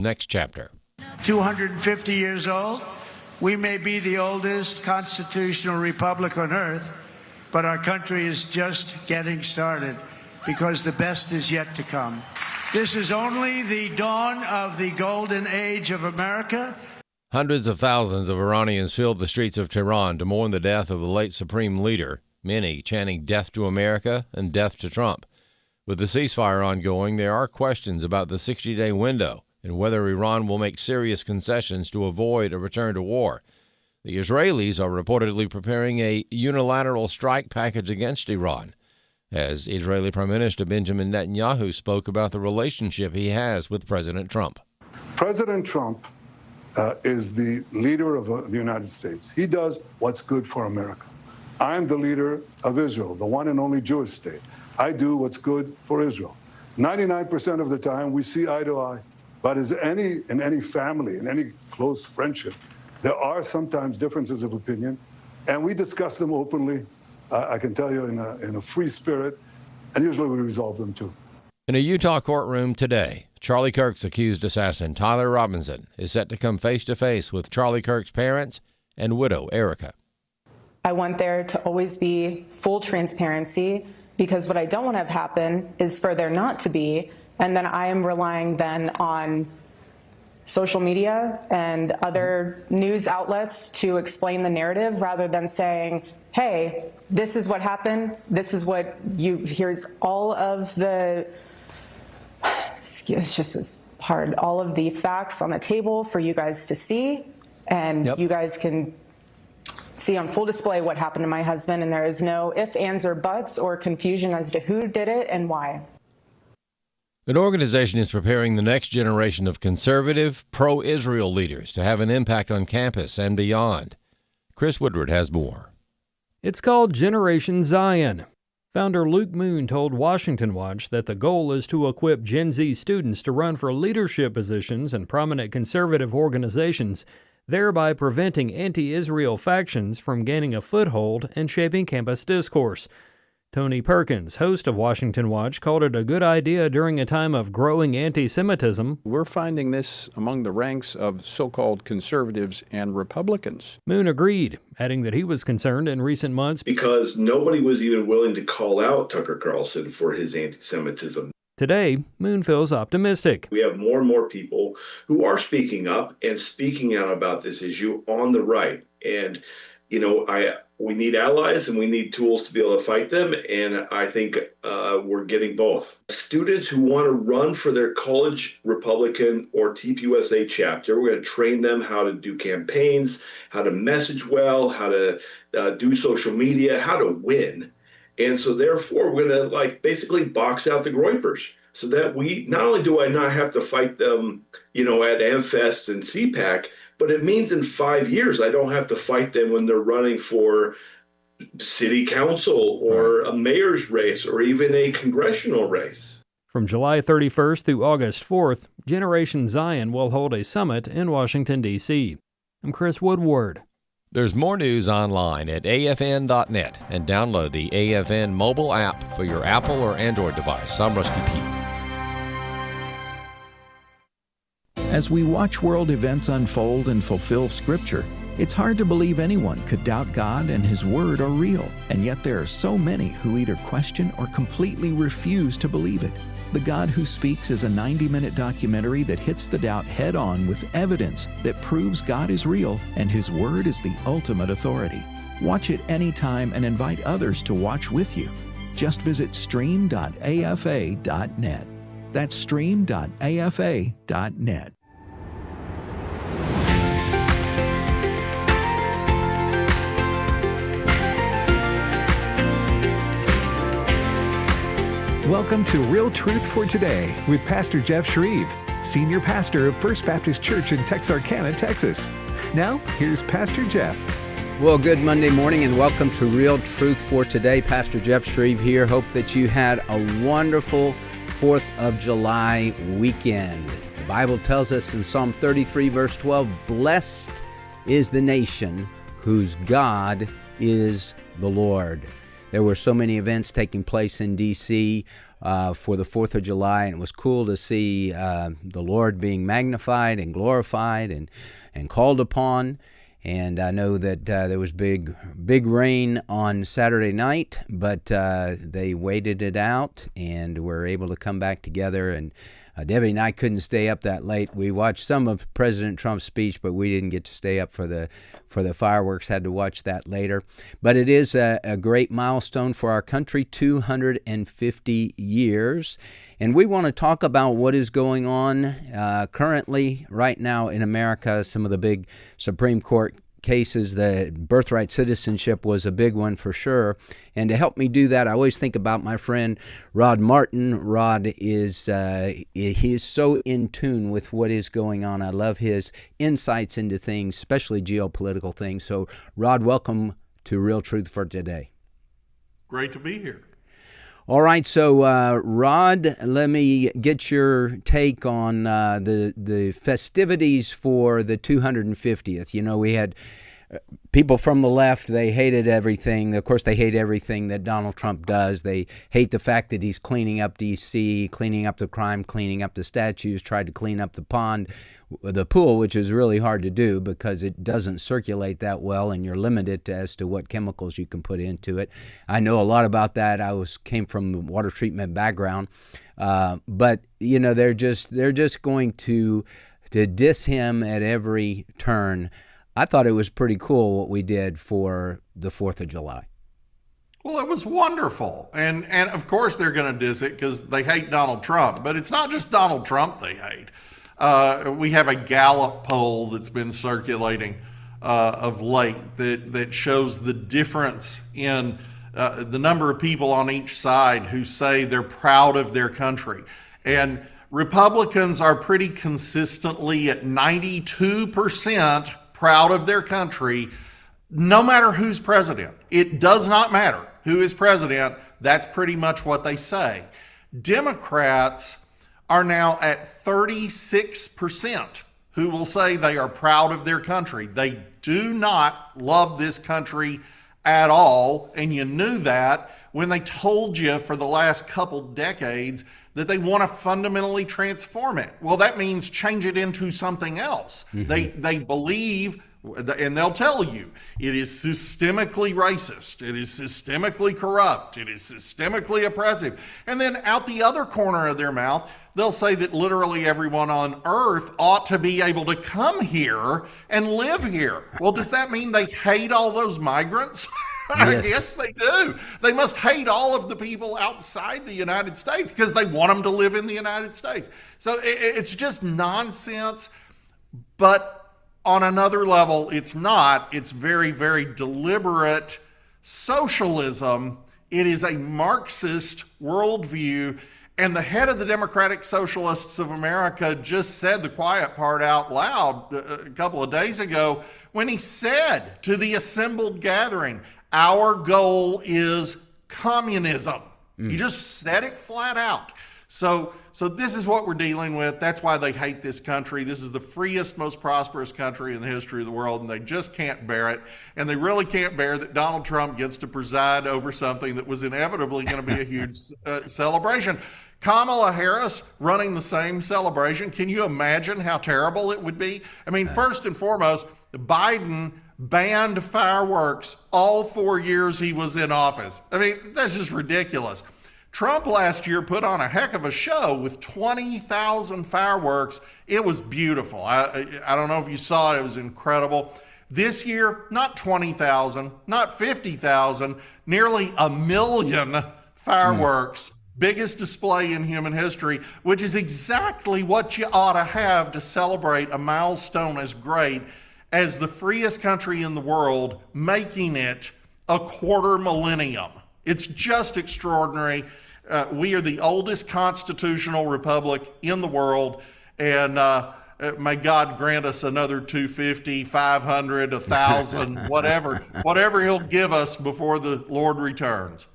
Next chapter. 250 years old. We may be the oldest constitutional republic on earth, but our country is just getting started because the best is yet to come. This is only the dawn of the golden age of America. Hundreds of thousands of Iranians filled the streets of Tehran to mourn the death of the late supreme leader, many chanting death to America and death to Trump. With the ceasefire ongoing, there are questions about the 60-day window and whether Iran will make serious concessions to avoid a return to war. The Israelis are reportedly preparing a unilateral strike package against Iran, as Israeli Prime Minister Benjamin Netanyahu spoke about the relationship he has with President Trump. President Trump is the leader of the United States. He does what's good for America. I'm the leader of Israel, the one and only Jewish state. I do what's good for Israel. 99% of the time, we see eye to eye. But in any family, in any close friendship, there are sometimes differences of opinion, and we discuss them openly, I can tell you, in a free spirit, and usually we resolve them too. In a Utah courtroom today, Charlie Kirk's accused assassin, Tyler Robinson, is set to come face-to-face with Charlie Kirk's parents and widow, Erica. I want there to always be full transparency, because what I don't want to have happen is for there not to be, and then I am relying then on social media and other news outlets to explain the narrative rather than saying, hey, this is what happened, this is what here's all of the, it's just as hard, all of the facts on the table for you guys to see, and you guys can see on full display what happened to my husband, and there is no ifs, ands, or buts or confusion as to who did it and why. An organization is preparing the next generation of conservative, pro-Israel leaders to have an impact on campus and beyond. Chris Woodward has more. It's called Generation Zion. Founder Luke Moon told Washington Watch that the goal is to equip Gen Z students to run for leadership positions in prominent conservative organizations, thereby preventing anti-Israel factions from gaining a foothold and shaping campus discourse. Tony Perkins, host of Washington Watch, called it a good idea during a time of growing anti-Semitism. We're finding this among the ranks of so-called conservatives and Republicans. Moon agreed, adding that he was concerned in recent months because nobody was even willing to call out Tucker Carlson for his anti-Semitism. Today, Moon feels optimistic. We have more and more people who are speaking up and speaking out about this issue on the right. And, we need allies and we need tools to be able to fight them. And I think we're getting both. Students who want to run for their college Republican or TPUSA chapter, we're going to train them how to do campaigns, how to message well, how to do social media, how to win. And so therefore, we're going to basically box out the groypers so that we not only do I not have to fight them, at AmFest and CPAC, but it means in 5 years, I don't have to fight them when they're running for city council or a mayor's race or even a congressional race. From July 31st through August 4th, Generation Zion will hold a summit in Washington, D.C. I'm Chris Woodward. There's more news online at afn.net and download the AFN mobile app for your Apple or Android device. I'm Rusty Pugh. As we watch world events unfold and fulfill Scripture, it's hard to believe anyone could doubt God and His Word are real, and yet there are so many who either question or completely refuse to believe it. The God Who Speaks is a 90-minute documentary that hits the doubt head-on with evidence that proves God is real and His Word is the ultimate authority. Watch it anytime and invite others to watch with you. Just visit stream.afa.net. That's stream.afa.net. Welcome to Real Truth for Today with Pastor Jeff Schreve, Senior Pastor of First Baptist Church in Texarkana, Texas. Now, here's Pastor Jeff. Well, good Monday morning and welcome to Real Truth for Today. Pastor Jeff Schreve here. Hope that you had a wonderful 4th of July weekend. The Bible tells us in Psalm 33, verse 12, "Blessed is the nation whose God is the Lord." There were so many events taking place in D.C. For the 4th of July, and it was cool to see the Lord being magnified and glorified and called upon. And I know that there was big rain on Saturday night, but they waited it out and were able to come back together. And Debbie and I couldn't stay up that late. We watched some of President Trump's speech, but we didn't get to stay up for the fireworks. Had to watch that later. But it is a great milestone for our country, 250 years. And we want to talk about what is going on currently right now in America. Some of the big Supreme Court cases, the birthright citizenship was a big one for sure. And to help me do that, I always think about my friend Rod Martin. Rod is he is so in tune with what is going on. I love his insights into things, especially geopolitical things. So Rod, welcome to Real Truth for Today. Great to be here. All right, so Rod, let me get your take on the festivities for the 250th. You know, we had people from the left, they hated everything. Of course, they hate everything that Donald Trump does. They hate the fact that he's cleaning up D.C., cleaning up the crime, cleaning up the statues, tried to clean up the pool, which is really hard to do because it doesn't circulate that well and you're limited as to what chemicals you can put into it. I know a lot about that. I came from the water treatment background. But, you know, they're just going to diss him at every turn. I thought it was pretty cool what we did for the 4th of July. Well, it was wonderful. And of course they're going to diss it because they hate Donald Trump. But it's not just Donald Trump they hate. We have a Gallup poll that's been circulating of late that shows the difference in the number of people on each side who say they're proud of their country. And Republicans are pretty consistently at 92% proud of their country, no matter who's president. It does not matter who is president. That's pretty much what they say. Democrats are now at 36% who will say they are proud of their country. They do not love this country at all, and you knew that when they told you for the last couple decades that they want to fundamentally transform it. Well, that means change it into something else. Mm-hmm. They believe, and they'll tell you, it is systemically racist, it is systemically corrupt, it is systemically oppressive. And then out the other corner of their mouth, they'll say that literally everyone on earth ought to be able to come here and live here. Well, does that mean they hate all those migrants? I guess they do. They must hate all of the people outside the United States because they want them to live in the United States. So it's just nonsense. But on another level, it's not. It's very, very deliberate socialism. It is a Marxist worldview. And the head of the Democratic Socialists of America just said the quiet part out loud a couple of days ago when he said to the assembled gathering, our goal is communism. He just said it flat out. So this is what we're dealing with. That's why they hate this country. This is the freest, most prosperous country in the history of the world, and they just can't bear it. And they really can't bear that Donald Trump gets to preside over something that was inevitably going to be a huge celebration. Kamala Harris running the same celebration. Can you imagine how terrible it would be? I mean, first and foremost, Biden banned fireworks all 4 years he was in office. I mean, that's just ridiculous. Trump last year put on a heck of a show with 20,000 fireworks. It was beautiful. I don't know if you saw it. It was incredible. This year, not 20,000, not 50,000, nearly 1 million fireworks. Biggest display in human history, which is exactly what you ought to have to celebrate a milestone as great as the freest country in the world, making it a quarter millennium. It's just extraordinary. We are the oldest constitutional republic in the world, and may God grant us another 250, 500, 1,000, whatever he'll give us before the Lord returns.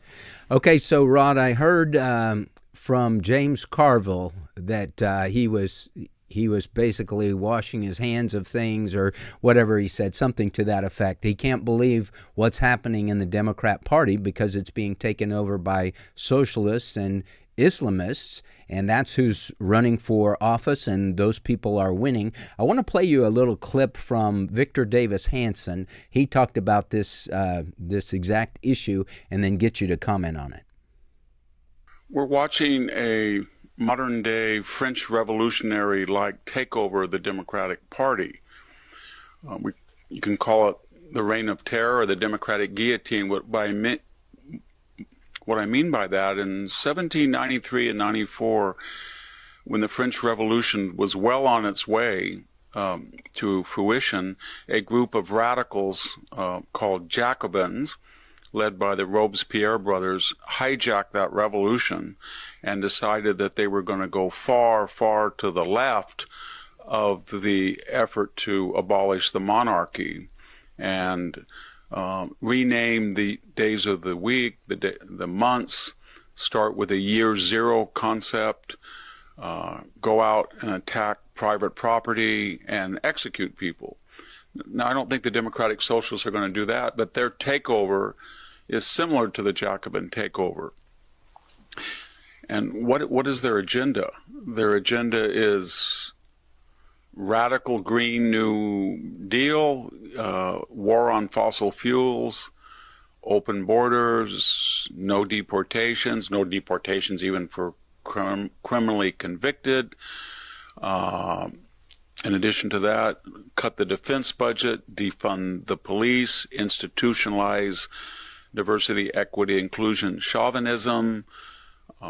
Okay, so Rod, I heard from James Carville that he was he was basically washing his hands of things, or whatever he said, something to that effect. He can't believe what's happening in the Democrat Party because it's being taken over by socialists and Islamists, and that's who's running for office, and those people are winning. I want to play you a little clip from Victor Davis Hanson. He talked about this exact issue, and then get you to comment on it. We're watching a modern-day French revolutionary-like takeover of the Democratic Party. You can call it the Reign of Terror or the Democratic Guillotine. What I mean by that, in 1793 and 94, when the French Revolution was well on its way to fruition, a group of radicals called Jacobins, led by the Robespierre brothers, hijacked that revolution and decided that they were going to go far, far to the left of the effort to abolish the monarchy, and rename the days of the week, the months, start with a year zero concept, go out and attack private property and execute people. Now, I don't think the Democratic Socialists are going to do that, but their takeover is similar to the Jacobin takeover. And what is their agenda? Their agenda is radical Green New Deal, war on fossil fuels, open borders, no deportations even for criminally convicted. In addition to that, cut the defense budget, defund the police, institutionalize diversity, equity, inclusion, chauvinism.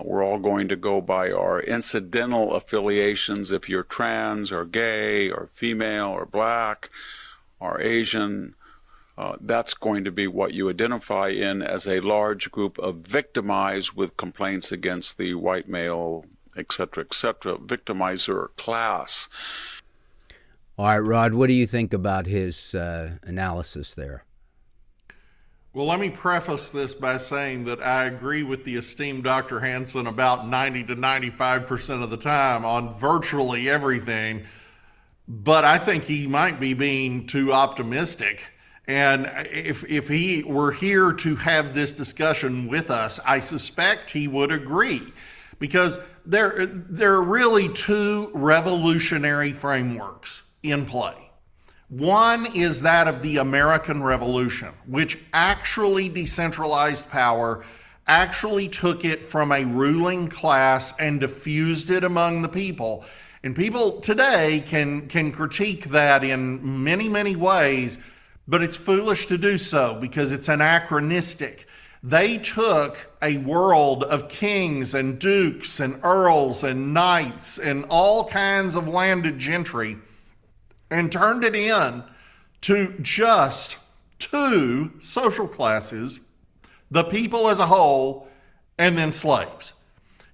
We're all going to go by our incidental affiliations. If you're trans or gay or female or black or Asian, that's going to be what you identify in as a large group of victimized with complaints against the white male, etc., victimizer class. All right, Rod, what do you think about his analysis there? Well, let me preface this by saying that I agree with the esteemed Dr. Hanson about 90 to 95% of the time on virtually everything, but I think he might be being too optimistic. And if he were here to have this discussion with us, I suspect he would agree, because there are really two revolutionary frameworks in play. One is that of the American Revolution, which actually decentralized power, actually took it from a ruling class and diffused it among the people. And people today can critique that in many, many ways, but it's foolish to do so because it's anachronistic. They took a world of kings and dukes and earls and knights and all kinds of landed gentry and turned it in to just two social classes, the people as a whole, and then slaves.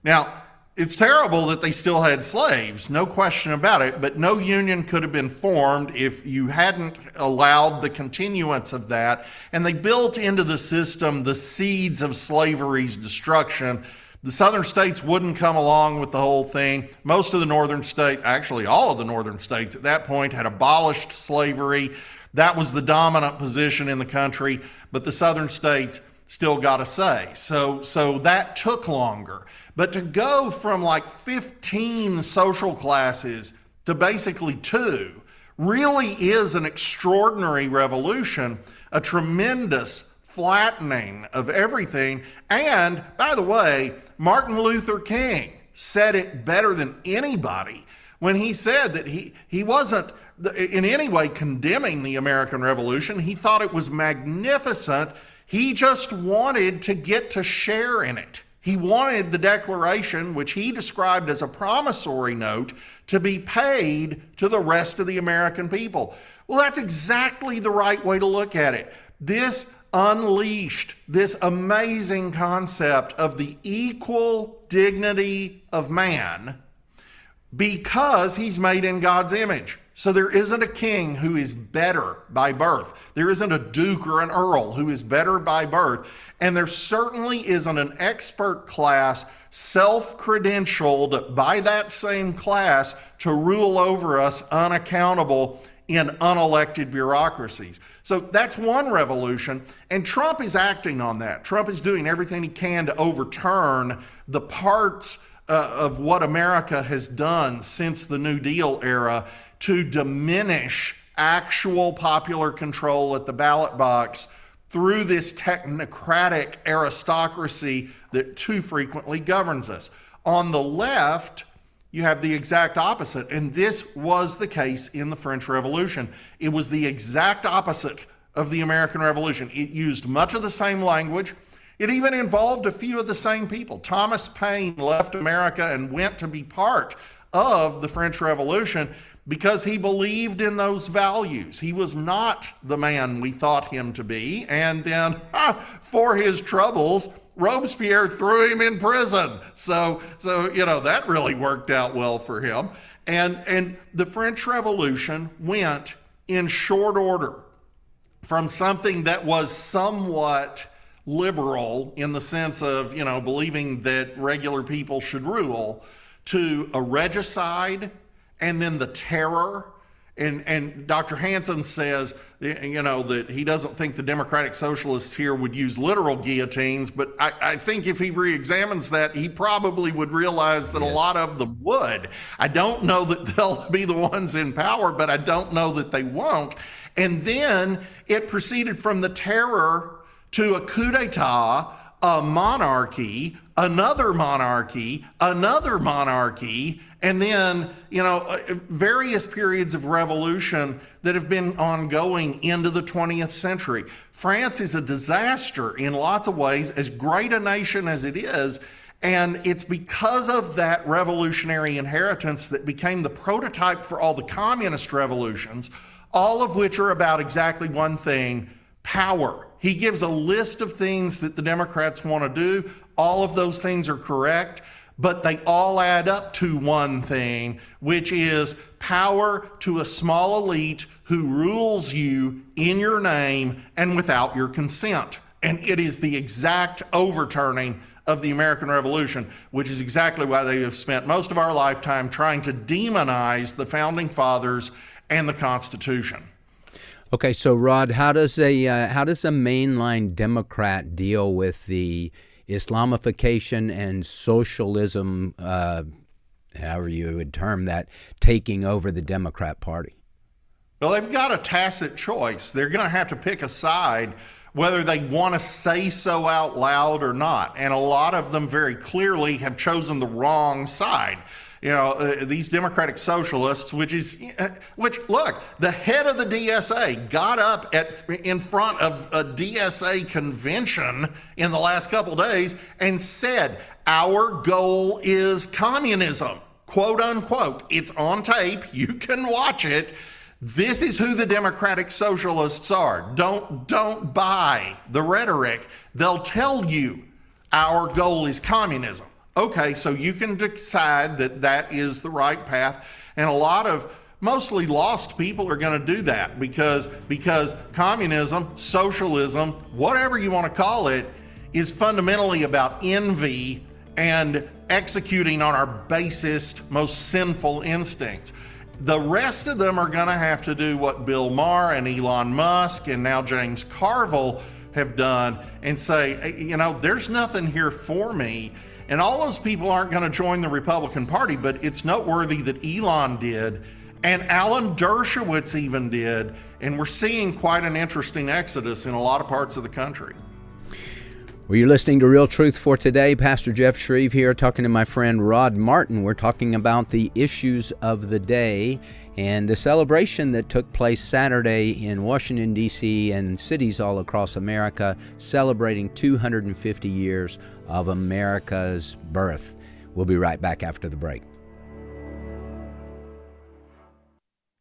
Now, it's terrible that they still had slaves, no question about it, but no union could have been formed if you hadn't allowed the continuance of that. And they built into the system the seeds of slavery's destruction. The southern states wouldn't come along with the whole thing. Most of the northern states, actually all of the northern states at that point, had abolished slavery. That was the dominant position in the country, but the southern states still got a say. So that took longer. But to go from like 15 social classes to basically two really is an extraordinary revolution, a tremendous flattening of everything. And by the way, Martin Luther King said it better than anybody when he said that he wasn't in any way condemning the American Revolution. He thought it was magnificent. He just wanted to get to share in it. He wanted the Declaration, which he described as a promissory note, to be paid to the rest of the American people. Well, that's exactly the right way to look at it. This unleashed this amazing concept of the equal dignity of man because he's made in God's image. So there isn't a king who is better by birth. There isn't a duke or an earl who is better by birth. And there certainly isn't an expert class self-credentialed by that same class to rule over us unaccountable in unelected bureaucracies. So that's one revolution, and Trump is acting on that. Trump is doing everything he can to overturn the parts of what America has done since the New Deal era to diminish actual popular control at the ballot box through this technocratic aristocracy that too frequently governs us. On the left, you have the exact opposite, and this was the case in the French Revolution. It was the exact opposite of the American Revolution. It used much of the same language. It even involved a few of the same people. Thomas Paine left America and went to be part of the French Revolution because he believed in those values. He was not the man we thought him to be, and then for his troubles, Robespierre threw him in prison. So that really worked out well for him. And the French Revolution went in short order from something that was somewhat liberal in the sense of, believing that regular people should rule, to a regicide and then the terror. And Dr. Hansen says, that he doesn't think the democratic socialists here would use literal guillotines, but I think if he re-examines that, he probably would realize that a lot of them would. I don't know that they'll be the ones in power, but I don't know that they won't. And then it proceeded from the terror to a coup d'etat, a monarchy, another monarchy, another monarchy, and then, various periods of revolution that have been ongoing into the 20th century. France is a disaster in lots of ways, as great a nation as it is, and it's because of that revolutionary inheritance that became the prototype for all the communist revolutions, all of which are about exactly one thing: power. He gives a list of things that the Democrats want to do. All of those things are correct, but they all add up to one thing, which is power to a small elite who rules you in your name and without your consent. And it is the exact overturning of the American Revolution, which is exactly why they have spent most of our lifetime trying to demonize the Founding Fathers and the Constitution. Okay, so Rod, how does a mainline Democrat deal with the Islamification and socialism, however you would term that, taking over the Democrat Party? Well, they've got a tacit choice. They're going to have to pick a side, whether they want to say so out loud or not. And a lot of them very clearly have chosen the wrong side. These democratic socialists, which look, the head of the DSA got up in front of a DSA convention in the last couple days and said, our goal is communism, quote unquote. It's on tape. You can watch it. This is who the democratic socialists are. Don't buy the rhetoric. They'll tell you our goal is communism. Okay, so you can decide that is the right path. And a lot of mostly lost people are going to do that because communism, socialism, whatever you want to call it, is fundamentally about envy and executing on our basest, most sinful instincts. The rest of them are going to have to do what Bill Maher and Elon Musk and now James Carville have done and say, there's nothing here for me. And all those people aren't going to join the Republican Party, but it's noteworthy that Elon did, and Alan Dershowitz even did, and we're seeing quite an interesting exodus in a lot of parts of the country. Well, you're listening to Real Truth for Today. Pastor Jeff Schreve here talking to my friend Rod Martin. We're talking about the issues of the day and the celebration that took place Saturday in Washington, D.C. and cities all across America, celebrating 250 years of America's birth. We'll be right back after the break.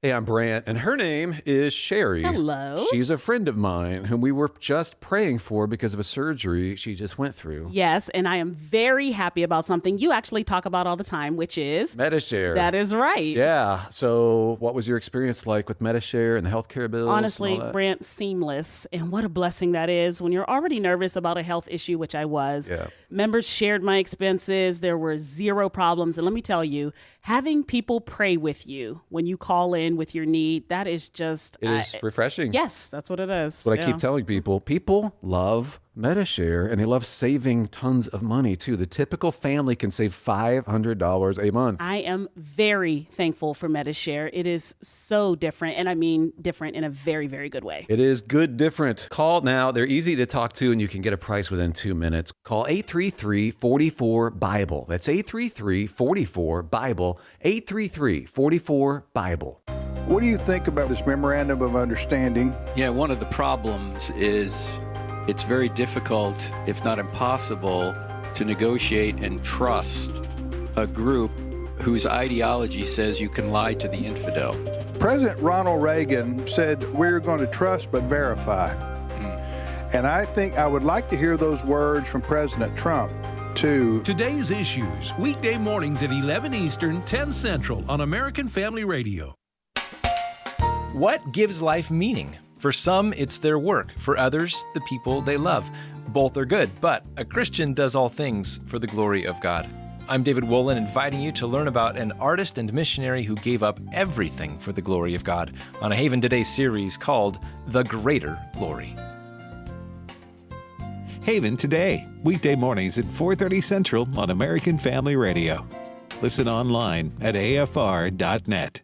Hey, I'm Brant, and her name is Sherry. Hello. She's a friend of mine whom we were just praying for because of a surgery she just went through. Yes, and I am very happy about something you actually talk about all the time, which is Medishare. That is right. Yeah. So what was your experience like with Medishare and the healthcare bills? Honestly, Brant, seamless. And what a blessing that is when you're already nervous about a health issue, which I was. Yeah. Members shared my expenses. There were zero problems. And let me tell you, having people pray with you when you call in with your need, that is just... It is refreshing. Yes, that's what it is. That's what I keep telling people. People love Medishare, and they love saving tons of money, too. The typical family can save $500 a month. I am very thankful for Medishare. It is so different, and I mean different in a very, very good way. It is good different. Call now. They're easy to talk to, and you can get a price within 2 minutes. Call 833-44-BIBLE. That's 833-44-BIBLE. 833-44-BIBLE. What do you think about this memorandum of understanding? Yeah, one of the problems is it's very difficult, if not impossible, to negotiate and trust a group whose ideology says you can lie to the infidel. President Ronald Reagan said we're going to trust but verify. And I think I would like to hear those words from President Trump, too. Today's Issues, weekday mornings at 11 Eastern, 10 Central on American Family Radio. What gives life meaning? For some, it's their work. For others, the people they love. Both are good, but a Christian does all things for the glory of God. I'm David Wolin, inviting you to learn about an artist and missionary who gave up everything for the glory of God on a Haven Today series called The Greater Glory. Haven Today, weekday mornings at 4:30 Central on American Family Radio. Listen online at afr.net.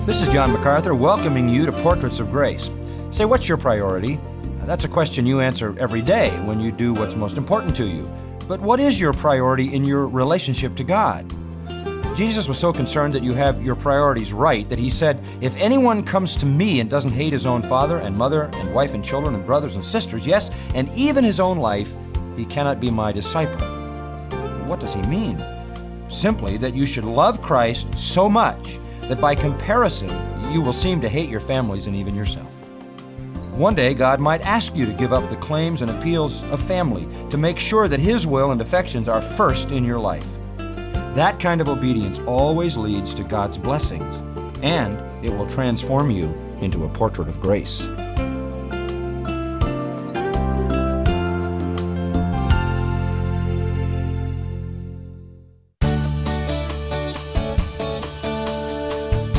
This is John MacArthur welcoming you to Portraits of Grace. Say, what's your priority? That's a question you answer every day when you do what's most important to you. But what is your priority in your relationship to God? Jesus was so concerned that you have your priorities right that he said, if anyone comes to me and doesn't hate his own father and mother and wife and children and brothers and sisters, yes, and even his own life, he cannot be my disciple. What does he mean? Simply that you should love Christ so much that by comparison, you will seem to hate your families and even yourself. One day, God might ask you to give up the claims and appeals of family to make sure that His will and affections are first in your life. That kind of obedience always leads to God's blessings, and it will transform you into a portrait of grace.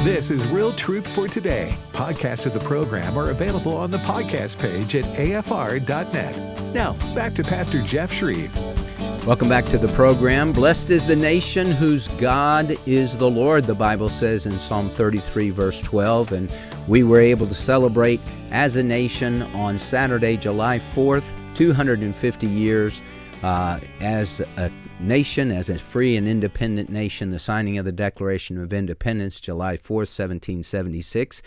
This is Real Truth for Today. Podcasts of the program are available on the podcast page at afr.net. Now, back to Pastor Jeff Schreve. Welcome back to the program. Blessed is the nation whose God is the Lord, the Bible says in Psalm 33, verse 12. And we were able to celebrate as a nation on Saturday, July 4th, 250 years as a nation, as a free and independent nation, the signing of the Declaration of Independence, July 4th, 1776.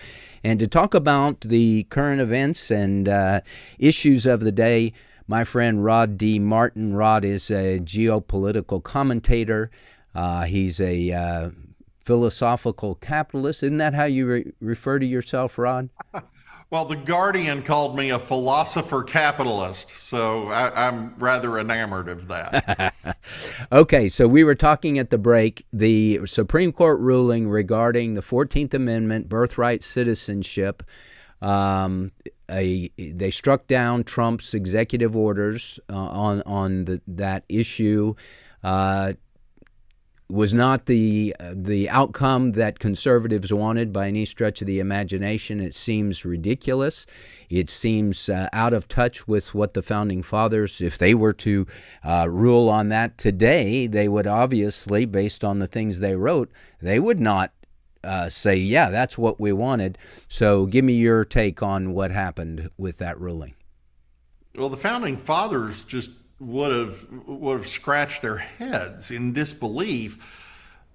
And to talk about the current events and issues of the day, my friend Rod D. Martin. Rod is a geopolitical commentator. He's a philosophical capitalist. Isn't that how you refer to yourself, Rod? Well, The Guardian called me a philosopher capitalist, so I'm rather enamored of that. Okay, so we were talking at the break, the Supreme Court ruling regarding the 14th Amendment, birthright citizenship. They struck down Trump's executive orders on that issue. Was not the outcome that conservatives wanted by any stretch of the imagination. It seems ridiculous. It seems out of touch with what the Founding Fathers, if they were to rule on that today, they would obviously, based on the things they wrote, they would not say, yeah, that's what we wanted. So give me your take on what happened with that ruling. Well, the Founding Fathers just would have scratched their heads in disbelief.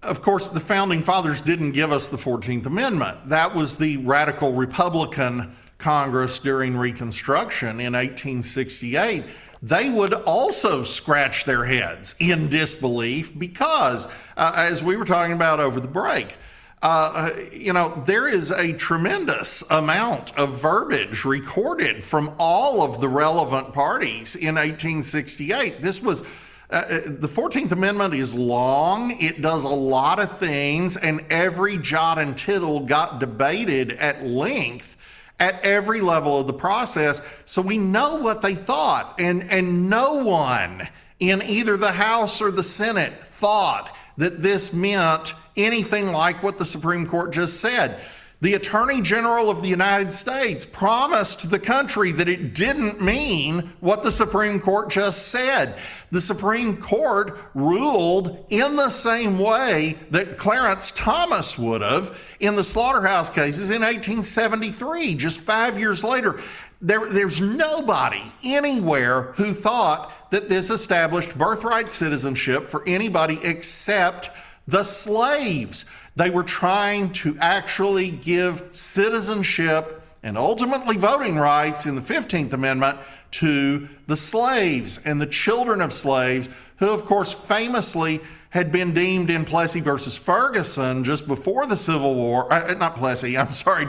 Of course, the Founding Fathers didn't give us the 14th Amendment. That was the radical Republican Congress during Reconstruction in 1868, they would also scratch their heads in disbelief because, as we were talking about over the break, there is a tremendous amount of verbiage recorded from all of the relevant parties in 1868. This was the 14th Amendment is long. It does a lot of things, and every jot and tittle got debated at length at every level of the process. So we know what they thought, and no one in either the House or the Senate thought that this meant anything like what the Supreme Court just said. The Attorney General of the United States promised the country that it didn't mean what the Supreme Court just said. The Supreme Court ruled in the same way that Clarence Thomas would have in the slaughterhouse cases in 1873, just 5 years later. There's nobody anywhere who thought that this established birthright citizenship for anybody except the slaves. They were trying to actually give citizenship and ultimately voting rights in the 15th Amendment to the slaves and the children of slaves, who, of course, famously had been deemed in Plessy versus Ferguson just before the Civil War,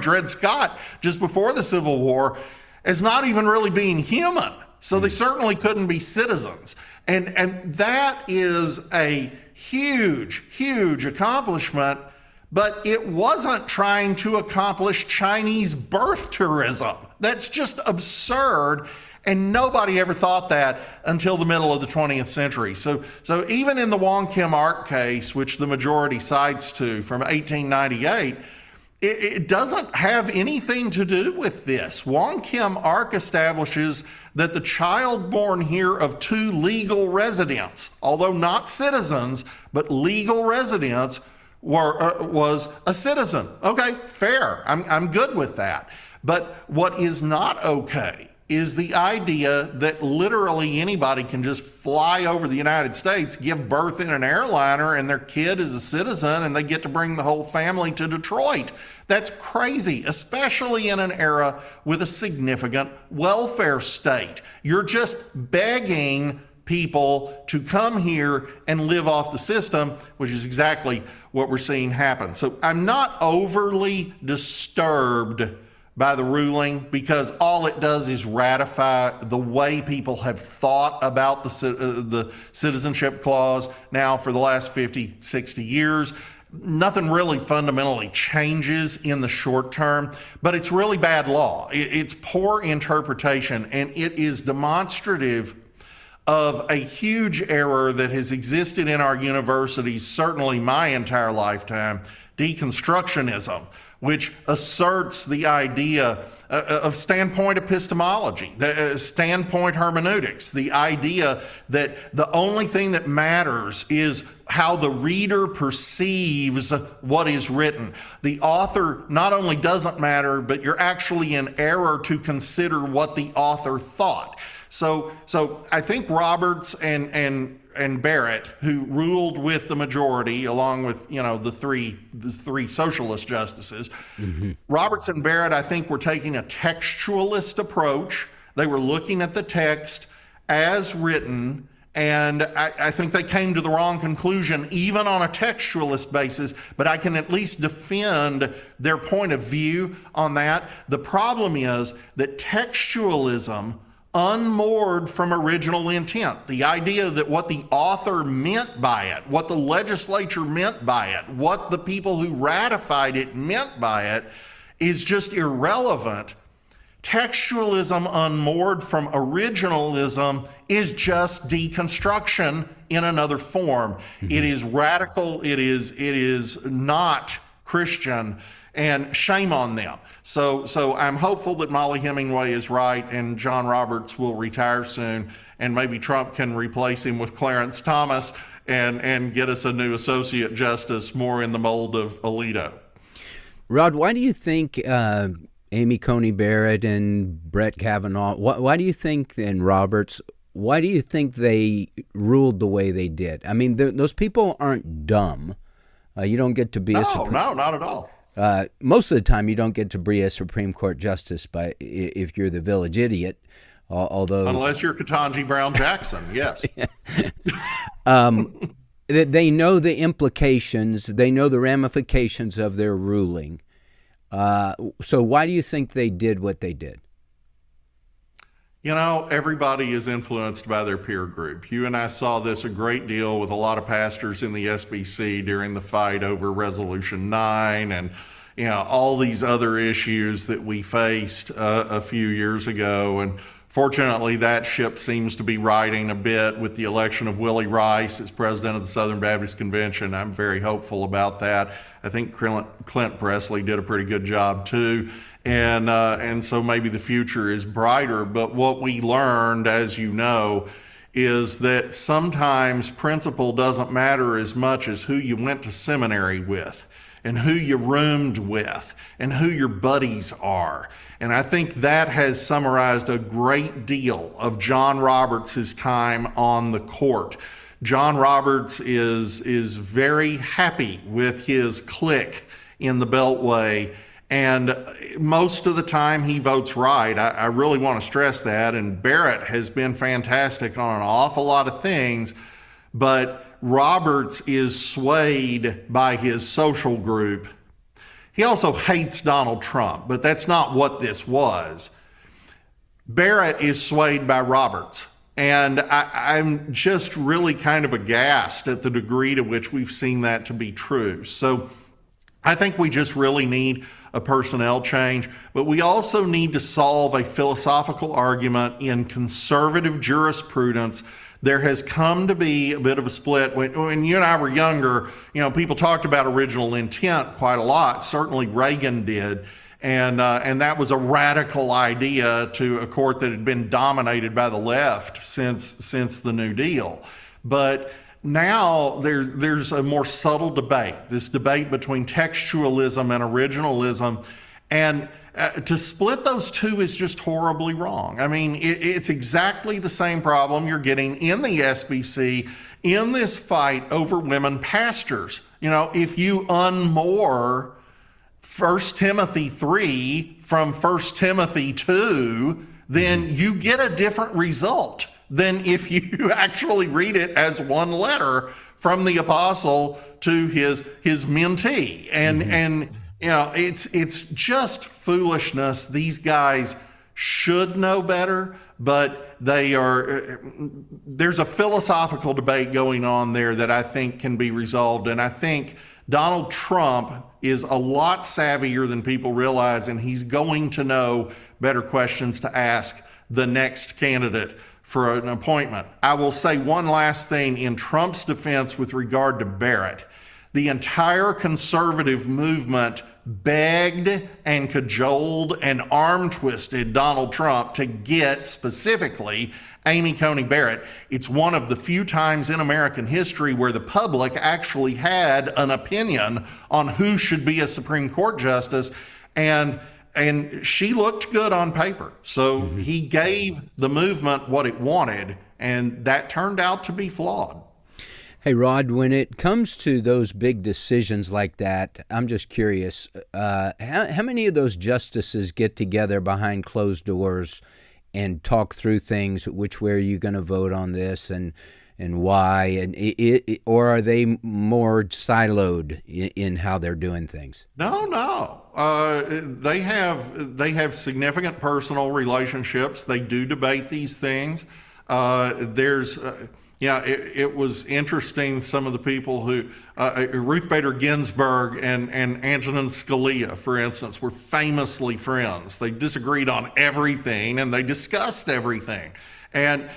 Dred Scott, just before the Civil War, as not even really being human. So they certainly couldn't be citizens. And that is a huge, huge accomplishment, but it wasn't trying to accomplish Chinese birth tourism. That's just absurd, and nobody ever thought that until the middle of the 20th century. So even in the Wong Kim Ark case, which the majority cites to from 1898, it doesn't have anything to do with this. Wong Kim Ark establishes that the child born here of two legal residents, although not citizens, but legal residents, was a citizen. Okay, fair. I'm good with that. But what is not okay is the idea that literally anybody can just fly over the United States, give birth in an airliner, and their kid is a citizen, and they get to bring the whole family to Detroit. That's crazy, especially in an era with a significant welfare state. You're just begging people to come here and live off the system, which is exactly what we're seeing happen. So I'm not overly disturbed by the ruling, because all it does is ratify the way people have thought about the citizenship clause now for the last 50, 60 years. Nothing really fundamentally changes in the short term, but it's really bad law. It's poor interpretation, and it is demonstrative of a huge error that has existed in our universities, certainly my entire lifetime, deconstructionism, which asserts the idea of standpoint epistemology, standpoint hermeneutics, the idea that the only thing that matters is how the reader perceives what is written. The author not only doesn't matter, but you're actually in error to consider what the author thought. So I think Roberts and Barrett, who ruled with the majority, along with the three socialist justices, Roberts and Barrett, I think, were taking a textualist approach. They were looking at the text as written, and I think they came to the wrong conclusion, even on a textualist basis, but I can at least defend their point of view on that. The problem is that textualism unmoored from original intent. The idea that what the author meant by it, what the legislature meant by it, what the people who ratified it meant by it is just irrelevant. Textualism unmoored from originalism is just deconstruction in another form. It is radical. It is not Christian. And shame on them. So I'm hopeful that Molly Hemingway is right and John Roberts will retire soon, and maybe Trump can replace him with Clarence Thomas and get us a new associate justice more in the mold of Alito. Rod, why do you think Amy Coney Barrett and Brett Kavanaugh, why do you think, and Roberts, why do you think they ruled the way they did? I mean, those people aren't dumb. You don't get to be No, not at all. Most of the time, you don't get to be a Supreme Court justice if you're the village idiot. Although, unless you're Ketanji Brown Jackson, yes. They know the implications. They know the ramifications of their ruling. So why do you think they did what they did? You know, everybody is influenced by their peer group. You and I saw this a great deal with a lot of pastors in the SBC during the fight over Resolution 9 and, you know, all these other issues that we faced a few years ago. And fortunately, that ship seems to be riding a bit with the election of Willie Rice as president of the Southern Baptist Convention. I'm very hopeful about that. I think Clint Presley did a pretty good job too. And so maybe the future is brighter. But what we learned, as you know, is that sometimes principle doesn't matter as much as who you went to seminary with and who you roomed with and who your buddies are. And I think that has summarized a great deal of John Roberts' time on the court. John Roberts is very happy with his clique in the Beltway, and most of the time he votes right. I really want to stress that. And Barrett has been fantastic on an awful lot of things, but Roberts is swayed by his social group. He also hates Donald Trump, but that's not what this was. Barrett is swayed by Roberts. And I'm just really kind of aghast at the degree to which we've seen that to be true. So I think we just really need a personnel change, but we also need to solve a philosophical argument in conservative jurisprudence. There has come to be a bit of a split. When you and I were younger, you know, people talked about original intent quite a lot. Certainly Reagan did. And that was a radical idea to a court that had been dominated by the left since the New Deal. But now there's a more subtle debate, this debate between textualism and originalism. And to split those two is just horribly wrong. I mean, it's exactly the same problem you're getting in the SBC in this fight over women pastors. You know, if you unmoor 1 Timothy 3 from 1 Timothy 2, then you get a different result than if you actually read it as one letter from the apostle to his mentee. And you know, it's just foolishness. These guys should know better, but there's a philosophical debate going on there that I think can be resolved. And I think Donald Trump is a lot savvier than people realize, and he's going to know better questions to ask the next candidate for an appointment. I will say one last thing in Trump's defense with regard to Barrett. The entire conservative movement begged and cajoled and arm twisted Donald Trump to get specifically Amy Coney Barrett. It's one of the few times in American history where the public actually had an opinion on who should be a Supreme Court justice, and she looked good on paper. So he gave the movement what it wanted, and that turned out to be flawed. Hey, Rod, when it comes to those big decisions like that, I'm just curious, how many of those justices get together behind closed doors and talk through things, which way are you going to vote on this and why? And or are they more siloed in how they're doing things? No. They have significant personal relationships. They do debate these things. It was interesting. Some of the people who, Ruth Bader Ginsburg and Antonin Scalia, for instance, were famously friends. They disagreed on everything and they discussed everything. And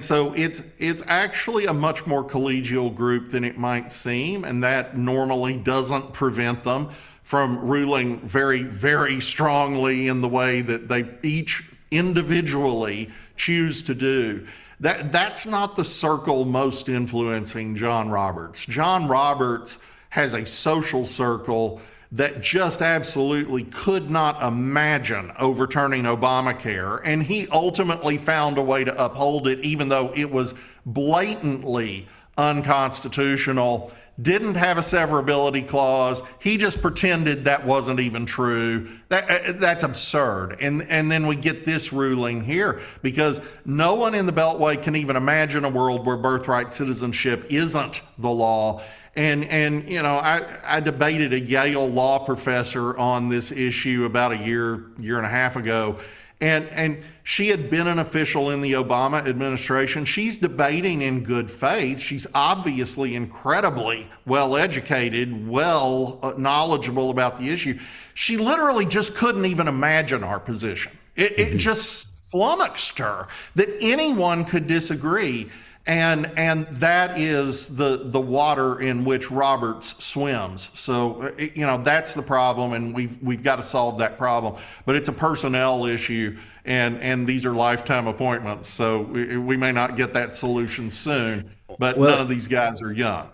so it's actually a much more collegial group than it might seem. And that normally doesn't prevent them from ruling very, very strongly in the way that they each individually choose to do. That's not the circle most influencing John Roberts. John Roberts has a social circle that just absolutely could not imagine overturning Obamacare, and he ultimately found a way to uphold it, even though it was blatantly unconstitutional didn't have a severability clause. He just pretended that wasn't even true. That's absurd. And then we get this ruling here because no one in the Beltway can even imagine a world where birthright citizenship isn't the law. And you know, I debated a Yale law professor on this issue about a year and a half ago. And she had been an official in the Obama administration. She's debating in good faith. She's obviously incredibly well educated, knowledgeable about the issue. She literally just couldn't even imagine our position. It just flummoxed her that anyone could disagree. And that is the water in which Roberts swims. So, you know, that's the problem, and we've got to solve that problem. But it's a personnel issue, and these are lifetime appointments. So we may not get that solution soon, but none of these guys are young.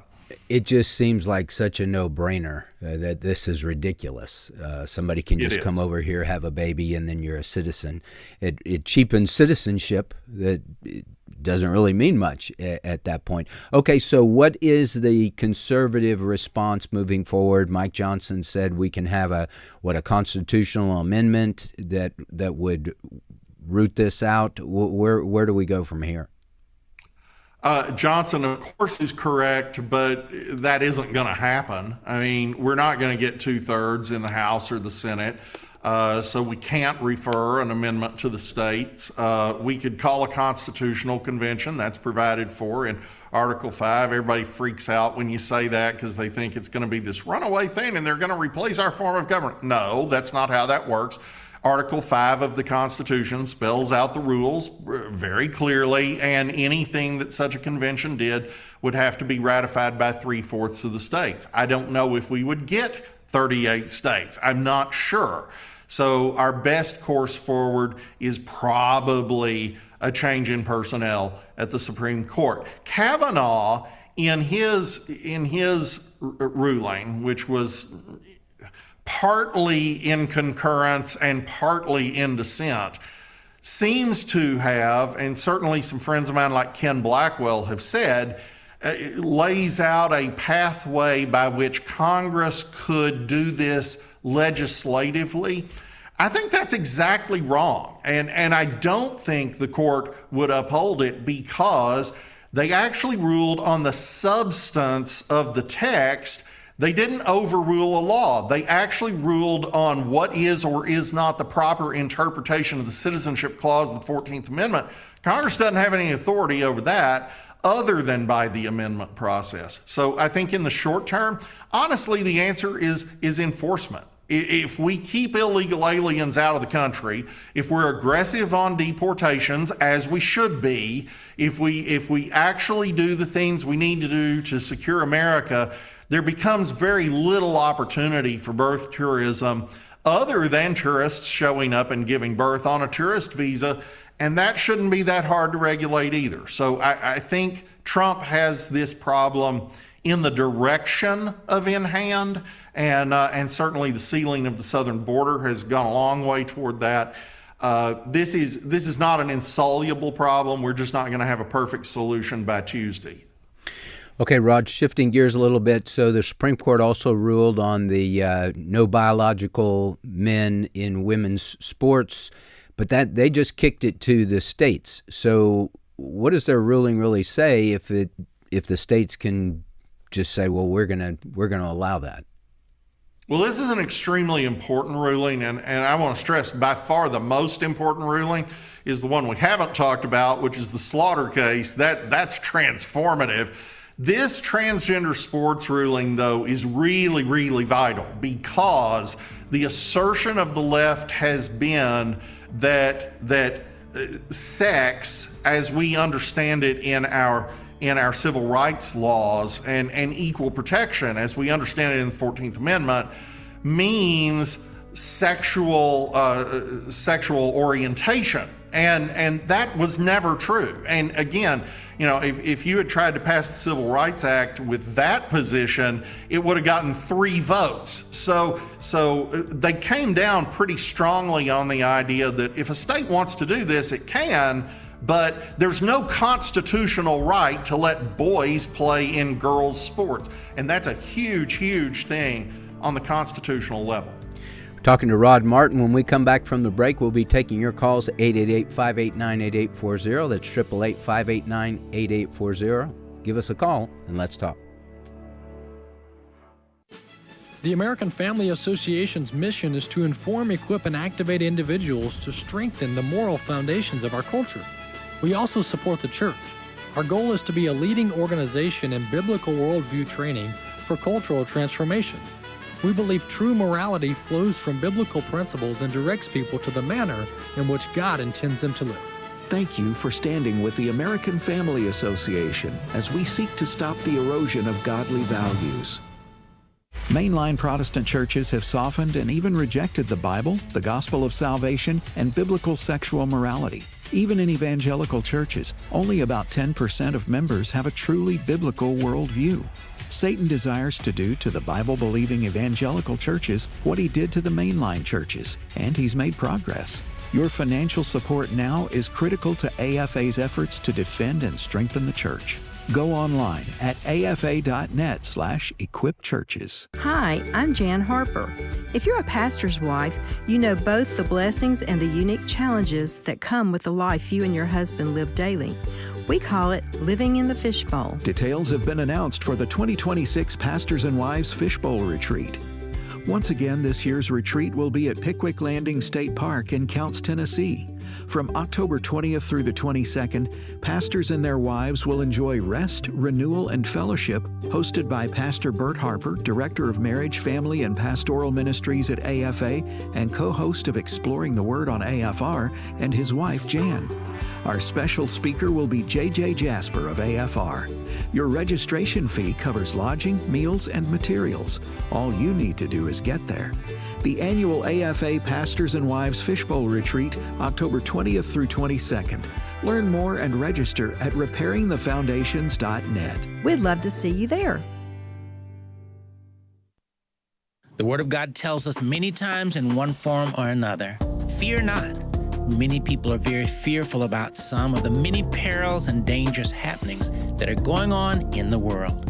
It just seems like such a no-brainer that this is ridiculous. Somebody can just come over here, have a baby, and then you're a citizen. It cheapens citizenship. That doesn't really mean much at that point. Okay, so what is the conservative response moving forward? Mike Johnson said we can have a constitutional amendment that would root this out. Where do we go from here? Johnson, of course, is correct, but that isn't going to happen. I mean, we're not going to get 2/3 in the House or the Senate. So we can't refer an amendment to the states. We could call a constitutional convention. That's provided for in Article 5. Everybody freaks out when you say that because they think it's going to be this runaway thing and they're going to replace our form of government. No, that's not how that works. Article 5 of the Constitution spells out the rules very clearly, and anything that such a convention did would have to be ratified by 3/4 of the states. I don't know if we would get 38 states. I'm not sure. So our best course forward is probably a change in personnel at the Supreme Court. Kavanaugh, in his ruling, which was partly in concurrence and partly in dissent, seems to have, and certainly some friends of mine like Ken Blackwell have said, lays out a pathway by which Congress could do this legislatively. I think that's exactly wrong. And I don't think the court would uphold it because they actually ruled on the substance of the text. They didn't overrule a law. They actually ruled on what is or is not the proper interpretation of the Citizenship Clause of the 14th Amendment. Congress doesn't have any authority over that other than by the amendment process. So I think in the short term, honestly, the answer is enforcement. If we keep illegal aliens out of the country, if we're aggressive on deportations, as we should be, if we actually do the things we need to do to secure America, there becomes very little opportunity for birth tourism other than tourists showing up and giving birth on a tourist visa. And that shouldn't be that hard to regulate either. So I think Trump has this problem in the direction of in hand, and certainly the sealing of the southern border has gone a long way toward that. This is not an insoluble problem. We're just not going to have a perfect solution by Tuesday. Okay, Rod, shifting gears a little bit. So the Supreme Court also ruled on the no biological men in women's sports, but that they just kicked it to the states. So what does their ruling really say if the states can just say, well, we're gonna allow that? Well, this is an extremely important ruling, and I want to stress by far the most important ruling is the one we haven't talked about, which is the Slaughter case. That's transformative. This transgender sports ruling, though, is really, really vital because the assertion of the left has been that sex, as we understand it in our civil rights laws and equal protection, as we understand it in the 14th Amendment, means sexual orientation. And that was never true. And again, you know, if you had tried to pass the Civil Rights Act with that position, it would have gotten 3 votes. So they came down pretty strongly on the idea that if a state wants to do this, it can, but there's no constitutional right to let boys play in girls' sports. And that's a huge, huge thing on the constitutional level. Talking to Rod Martin. When we come back from the break, we'll be taking your calls at 888-589-8840. That's 888-589-8840. Give us a call and let's talk. The American Family Association's mission is to inform, equip, and activate individuals to strengthen the moral foundations of our culture. We also support the church. Our goal is to be a leading organization in biblical worldview training for cultural transformation. We believe true morality flows from biblical principles and directs people to the manner in which God intends them to live. Thank you for standing with the American Family Association as we seek to stop the erosion of godly values. Mainline Protestant churches have softened and even rejected the Bible, the gospel of salvation, and biblical sexual morality. Even in evangelical churches, only about 10% of members have a truly biblical worldview. Satan desires to do to the Bible-believing evangelical churches what he did to the mainline churches, and he's made progress. Your financial support now is critical to AFA's efforts to defend and strengthen the church. Go online at afa.net/equipchurches. Hi, I'm Jan Harper. If you're a pastor's wife, you know both the blessings and the unique challenges that come with the life you and your husband live daily. We call it living in the fishbowl. Details have been announced for the 2026 Pastors and Wives Fishbowl Retreat. Once again, this year's retreat will be at Pickwick Landing State Park in Counce, Tennessee. From October 20th through the 22nd, pastors and their wives will enjoy rest, renewal, and fellowship hosted by Pastor Bert Harper, Director of Marriage, Family, and Pastoral Ministries at AFA and co-host of Exploring the Word on AFR, and his wife, Jan. Our special speaker will be J.J. Jasper of AFR. Your registration fee covers lodging, meals, and materials. All you need to do is get there. The annual AFA Pastors and Wives Fishbowl Retreat, October 20th through 22nd. Learn more and register at repairingthefoundations.net. We'd love to see you there. The Word of God tells us many times in one form or another, fear not. Many people are very fearful about some of the many perils and dangerous happenings that are going on in the world.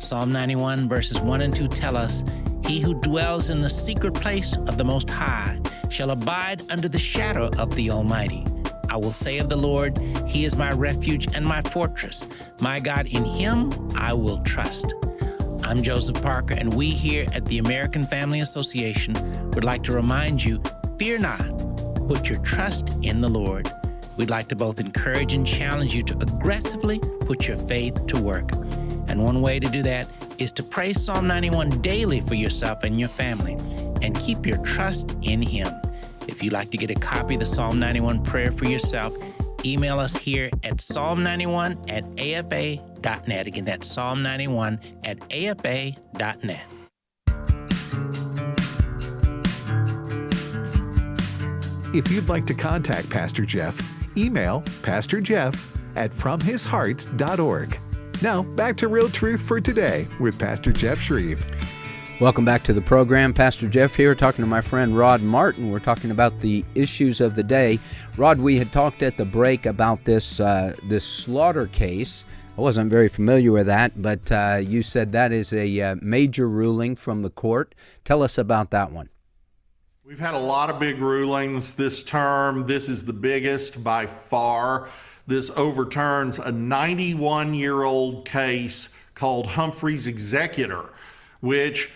Psalm 91 verses 1 and 2 tell us, "He who dwells in the secret place of the Most High shall abide under the shadow of the Almighty. I will say of the Lord, He is my refuge and my fortress. My God, in Him I will trust." I'm Joseph Parker, and we here at the American Family Association would like to remind you, fear not. Put your trust in the Lord. We'd like to both encourage and challenge you to aggressively put your faith to work. And one way to do that is to pray Psalm 91 daily for yourself and your family, and keep your trust in Him. If you'd like to get a copy of the Psalm 91 prayer for yourself, email us here at psalm91@afa.net. Again, that's psalm91@afa.net. If you'd like to contact Pastor Jeff, email pastorjeff@fromhisheart.org. Now, back to Real Truth for Today with Pastor Jeff Schreve. Welcome back to the program. Pastor Jeff here, talking to my friend Rod Martin. We're talking about the issues of the day. Rod, we had talked at the break about this slaughter case. I wasn't very familiar with that, but you said that is a major ruling from the court. Tell us about that one. We've had a lot of big rulings this term. This is the biggest by far. This overturns a 91-year-old case called Humphrey's Executor, which,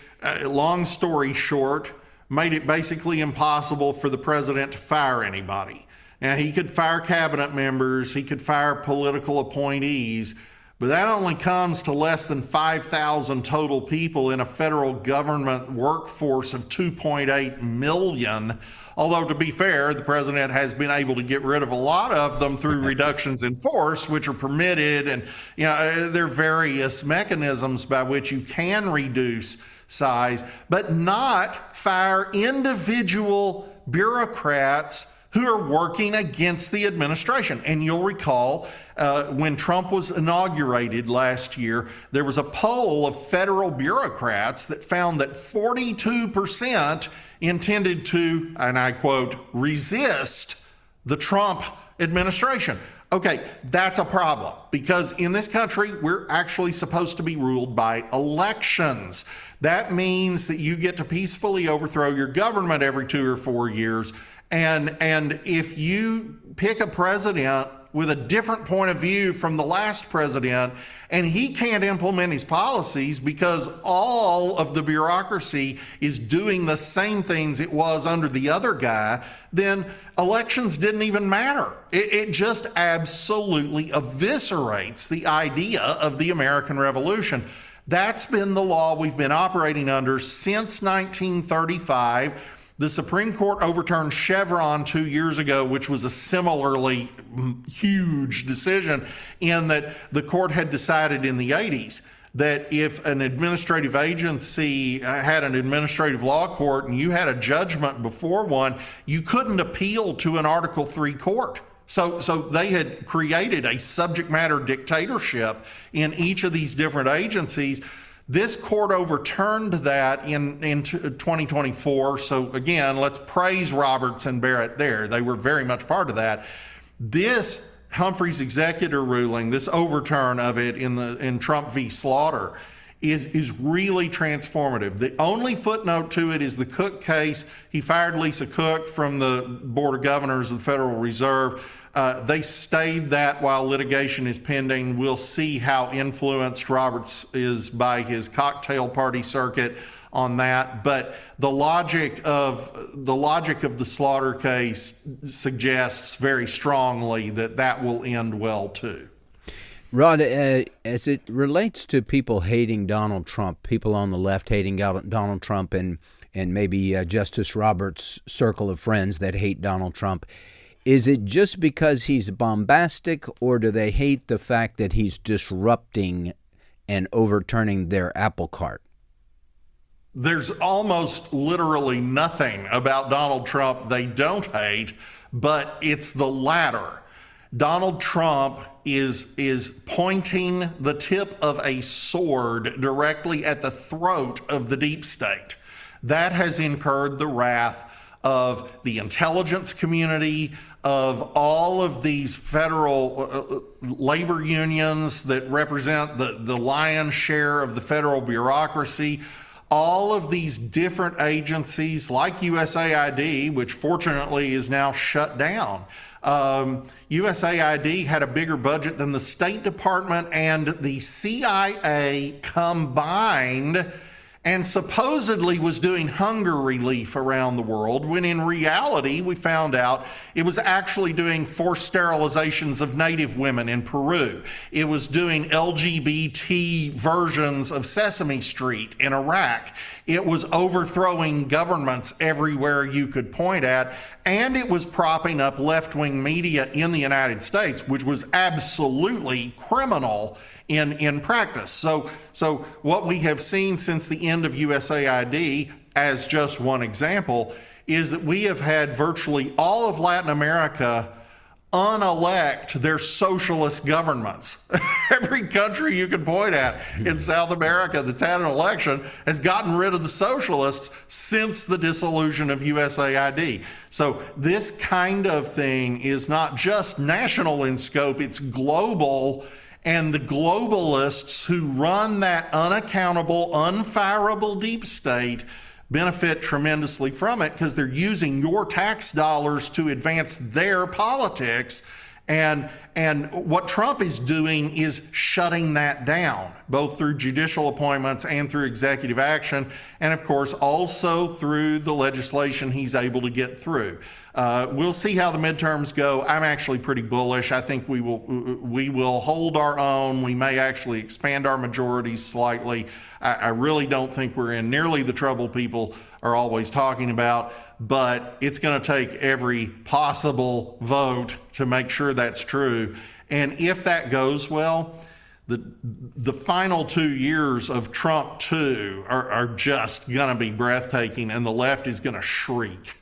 long story short, made it basically impossible for the president to fire anybody. Now, he could fire cabinet members, he could fire political appointees, but that only comes to less than 5,000 total people in a federal government workforce of 2.8 million. Although, to be fair, the president has been able to get rid of a lot of them through reductions in force, which are permitted. And, there are various mechanisms by which you can reduce size, but not fire individual bureaucrats who are working against the administration. And you'll recall when Trump was inaugurated last year, there was a poll of federal bureaucrats that found that 42% intended to, and I quote, resist the Trump administration. Okay, that's a problem, because in this country, we're actually supposed to be ruled by elections. That means that you get to peacefully overthrow your government every 2 or 4 years. And if you pick a president with a different point of view from the last president, and he can't implement his policies because all of the bureaucracy is doing the same things it was under the other guy, then elections didn't even matter. It just absolutely eviscerates the idea of the American Revolution. That's been the law we've been operating under since 1935. The Supreme Court overturned Chevron 2 years ago, which was a similarly huge decision, in that the court had decided in the 80s that if an administrative agency had an administrative law court and you had a judgment before one, you couldn't appeal to an Article 3 court. So they had created a subject matter dictatorship in each of these different agencies. This court overturned that in 2024. So again, let's praise Roberts and Barrett there. They were very much part of that. This Humphrey's executor ruling, this overturn of it in Trump v. Slaughter, is really transformative. The only footnote to it is the Cook case. He fired Lisa Cook from the Board of Governors of the Federal Reserve. They stayed that while litigation is pending. We'll see how influenced Roberts is by his cocktail party circuit on that. But the logic of the Slaughter case suggests very strongly that will end well too. Rod, as it relates to people hating Donald Trump, people on the left hating Donald Trump, and maybe Justice Roberts' circle of friends that hate Donald Trump, is it just because he's bombastic, or do they hate the fact that he's disrupting and overturning their apple cart? There's almost literally nothing about Donald Trump they don't hate, but it's the latter. Donald Trump is pointing the tip of a sword directly at the throat of the deep state. That has incurred the wrath of the intelligence community, of all of these federal labor unions that represent the lion's share of the federal bureaucracy, all of these different agencies like USAID, which fortunately is now shut down. USAID had a bigger budget than the State Department and the CIA combined, and supposedly was doing hunger relief around the world, when in reality we found out it was actually doing forced sterilizations of native women in Peru. It was doing LGBT versions of Sesame Street in Iraq. It was overthrowing governments everywhere you could point at, and it was propping up left-wing media in the United States, which was absolutely criminal in practice. So what we have seen since the end of USAID, as just one example, is that we have had virtually all of Latin America unelect their socialist governments. Every country you can point at in South America that's had an election has gotten rid of the socialists since the dissolution of USAID. So this kind of thing is not just national in scope, it's global. And the globalists who run that unaccountable, unfireable deep state benefit tremendously from it, because they're using your tax dollars to advance their politics. And what Trump is doing is shutting that down, both through judicial appointments and through executive action, and of course also through the legislation he's able to get through. We'll see how the midterms go. I'm actually pretty bullish. I think we will hold our own. We may actually expand our majorities slightly. I really don't think we're in nearly the trouble people are always talking about, but it's going to take every possible vote to make sure that's true. And if that goes well, the final 2 years of Trump 2 are just going to be breathtaking, and the left is going to shriek.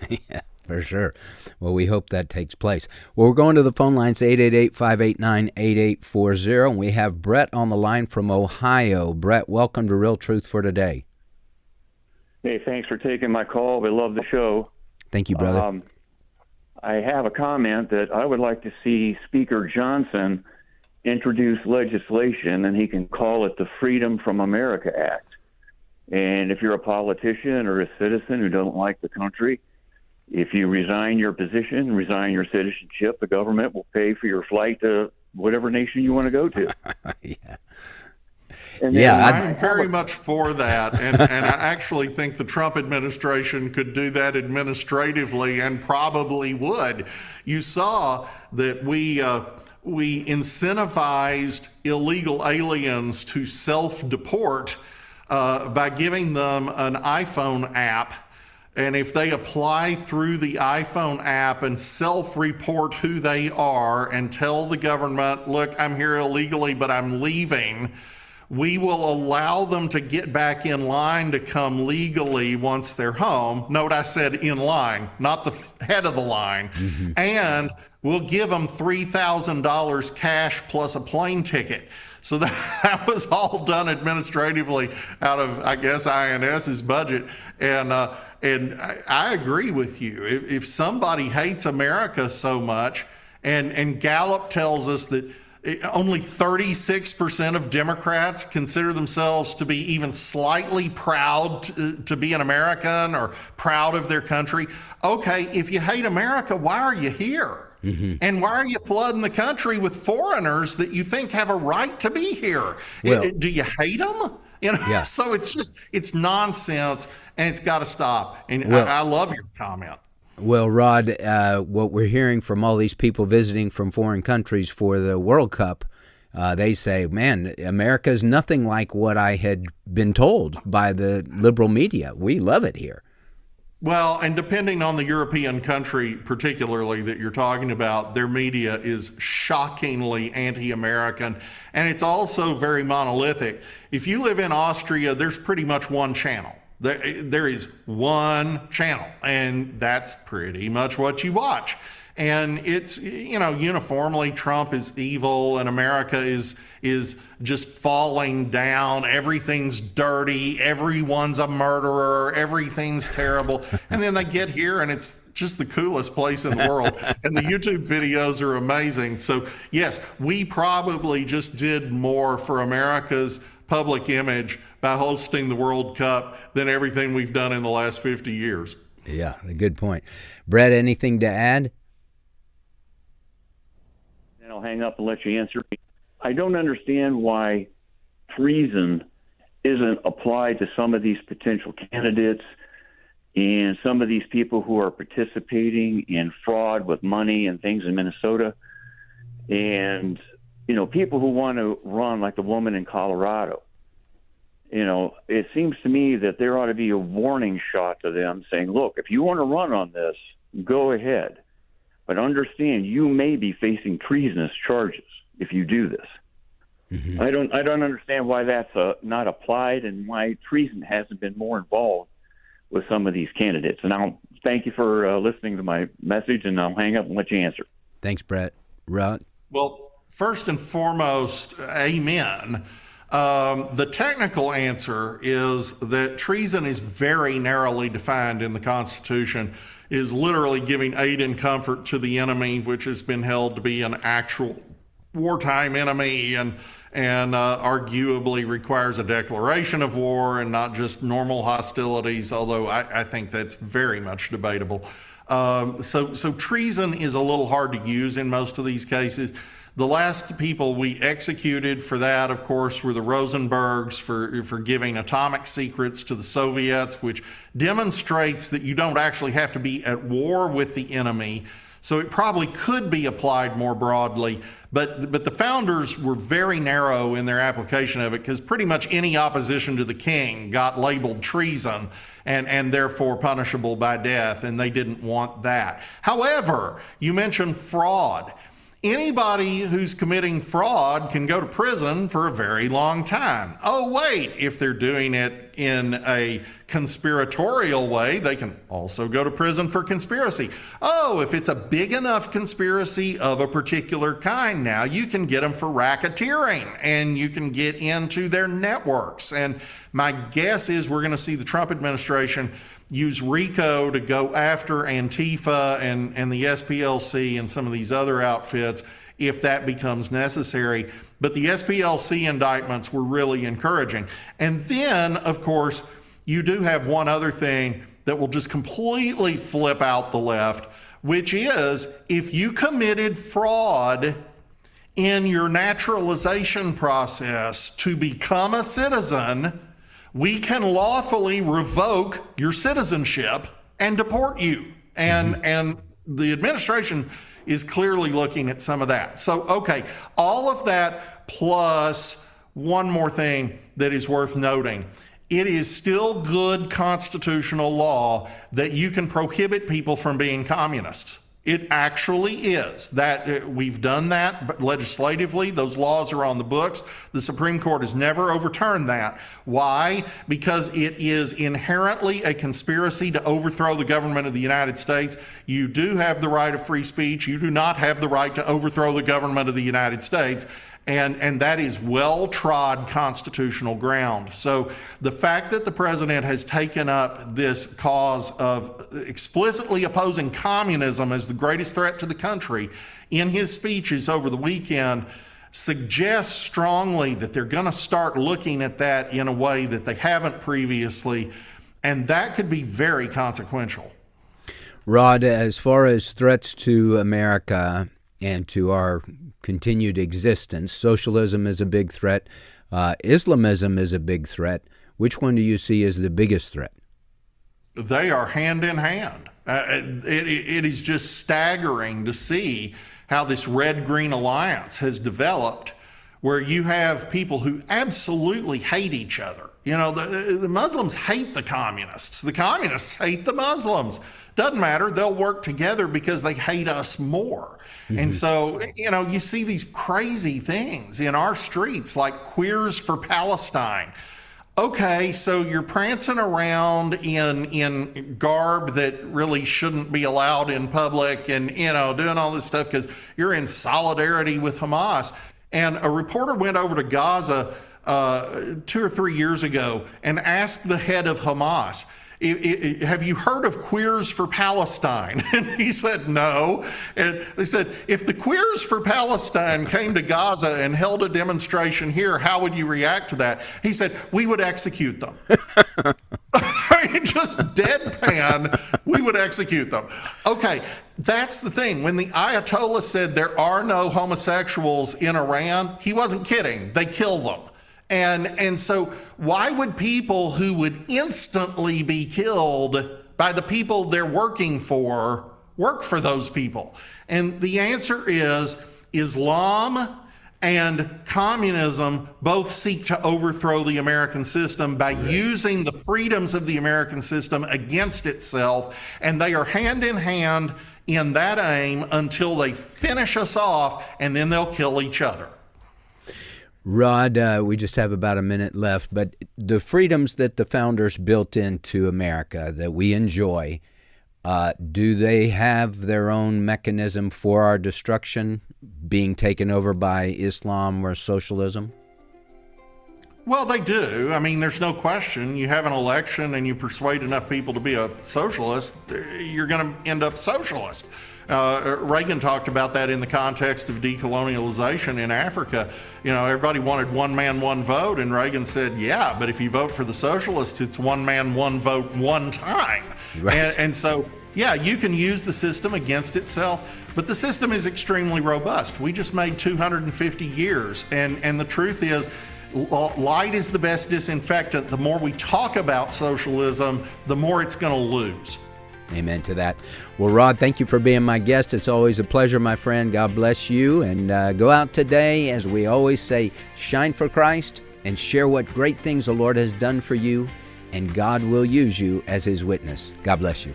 Yeah, for sure. Well, we hope that takes place. Well, we're going to the phone lines, 888-589-8840, and we have Brett on the line from Ohio. Brett, welcome to Real Truth for Today. Hey, thanks for taking my call. We love the show. Thank you, brother. I have a comment that I would like to see Speaker Johnson introduce legislation, and he can call it the Freedom from America Act. And if you're a politician or a citizen who don't like the country, if you resign your position, resign your citizenship, the government will pay for your flight to whatever nation you want to go to. I'm very much for that, and I actually think the Trump administration could do that administratively and probably would. You saw that we incentivized illegal aliens to self-deport by giving them an iPhone app. And if they apply through the iPhone app and self-report who they are and tell the government, look, I'm here illegally, but I'm leaving, we will allow them to get back in line to come legally once they're home. Note I said in line, not the head of the line. Mm-hmm. And we'll give them $3,000 cash plus a plane ticket. So that was all done administratively out of, I guess, INS's budget. And I agree with you. If somebody hates America so much, and Gallup tells us that only 36% of Democrats consider themselves to be even slightly proud to be an American or proud of their country. Okay, if you hate America, why are you here? Mm-hmm. And why are you flooding the country with foreigners that you think have a right to be here? Well, do you hate them? You know, yeah. So it's nonsense, and it's got to stop. And well, I love your comment. Well, Rod, what we're hearing from all these people visiting from foreign countries for the World Cup, they say, man, America is nothing like what I had been told by the liberal media. We love it here. Well, and depending on the European country particularly that you're talking about, their media is shockingly anti-American, and it's also very monolithic. If you live in Austria, there's pretty much one channel. There is one channel, and that's pretty much what you watch. And it's, you know, uniformly Trump is evil and America is just falling down. Everything's dirty. Everyone's a murderer. Everything's terrible. And then they get here and it's just the coolest place in the world. And the YouTube videos are amazing. So yes, we probably just did more for America's public image by hosting the World Cup than everything we've done in the last 50 years. Yeah, a good point. Brett, anything to add? I'll hang up and let you answer. I don't understand why treason isn't applied to some of these potential candidates and some of these people who are participating in fraud with money and things in Minnesota. And, you know, people who want to run like the woman in Colorado. You know, it seems to me that there ought to be a warning shot to them saying, look, if you want to run on this, go ahead. But understand, you may be facing treasonous charges if you do this. Mm-hmm. I don't understand why that's not applied and why treason hasn't been more involved with some of these candidates. And I'll thank you for listening to my message, and I'll hang up and let you answer. Thanks, Brett. Rod? Well, first and foremost, amen. The technical answer is that treason is very narrowly defined in the Constitution. It is literally giving aid and comfort to the enemy, which has been held to be an actual wartime enemy and arguably requires a declaration of war and not just normal hostilities, although I think that's very much debatable. So treason is a little hard to use in most of these cases. The last people we executed for that, of course, were the Rosenbergs for giving atomic secrets to the Soviets, which demonstrates that you don't actually have to be at war with the enemy. So it probably could be applied more broadly, but the founders were very narrow in their application of it because pretty much any opposition to the king got labeled treason and therefore punishable by death, and they didn't want that. However, you mentioned fraud. Anybody who's committing fraud can go to prison for a very long time. Oh, wait, if they're doing it in a conspiratorial way, they can also go to prison for conspiracy. Oh, if it's a big enough conspiracy of a particular kind, now you can get them for racketeering and you can get into their networks. And my guess is we're going to see the Trump administration use RICO to go after Antifa and the SPLC and some of these other outfits if that becomes necessary. But the SPLC indictments were really encouraging. And then, of course, you do have one other thing that will just completely flip out the left, which is if you committed fraud in your naturalization process to become a citizen, we can lawfully revoke your citizenship and deport you. And the administration is clearly looking at some of that. So, okay, all of that plus one more thing that is worth noting. It is still good constitutional law that you can prohibit people from being communists. It actually is. That we've done that, but legislatively, those laws are on the books. The Supreme Court has never overturned that. Why? Because it is inherently a conspiracy to overthrow the government of the United States. You do have the right of free speech. You do not have the right to overthrow the government of the United States. And that is well-trod constitutional ground. So the fact that the president has taken up this cause of explicitly opposing communism as the greatest threat to the country in his speeches over the weekend suggests strongly that they're going to start looking at that in a way that they haven't previously, and that could be very consequential. Rod, as far as threats to America and to our continued existence, socialism is a big threat. Islamism is a big threat. Which one do you see as the biggest threat? They are hand in hand. It is just staggering to see how this red-green alliance has developed, where you have people who absolutely hate each other. You know, the Muslims hate the communists. The communists hate the Muslims. Doesn't matter. They'll work together because they hate us more. Mm-hmm. And so, you know, you see these crazy things in our streets, like Queers for Palestine. Okay, so you're prancing around in garb that really shouldn't be allowed in public and, you know, doing all this stuff because you're in solidarity with Hamas. And a reporter went over to Gaza 2 or 3 years ago and asked the head of Hamas, have you heard of Queers for Palestine? And he said no. And they said, if the Queers for Palestine came to Gaza and held a demonstration here, how would you react to that? He said, we would execute them. Just deadpan, we would execute them. Okay, that's the thing. When the Ayatollah said there are no homosexuals in Iran, he wasn't kidding. They kill them. And so why would people who would instantly be killed by the people they're working for work for those people? And the answer is Islam and communism both seek to overthrow the American system by using the freedoms of the American system against itself. And they are hand in hand in that aim until they finish us off, and then they'll kill each other. Rod, we just have about a minute left, but the freedoms that the founders built into America that we enjoy, do they have their own mechanism for our destruction being taken over by Islam or socialism? Well, they do. I mean, there's no question. You have an election and you persuade enough people to be a socialist, you're going to end up socialist. Reagan talked about that in the context of decolonialization in Africa. You know, everybody wanted one man, one vote, and Reagan said, yeah, but if you vote for the socialists, it's one man, one vote, one time. Right. And so, yeah, you can use the system against itself, but the system is extremely robust. We just made 250 years, and the truth is, light is the best disinfectant. The more we talk about socialism, the more it's going to lose. Amen to that. Well, Rod, thank you for being my guest. It's always a pleasure, my friend. God bless you. And go out today, as we always say, shine for Christ and share what great things the Lord has done for you. And God will use you as His witness. God bless you.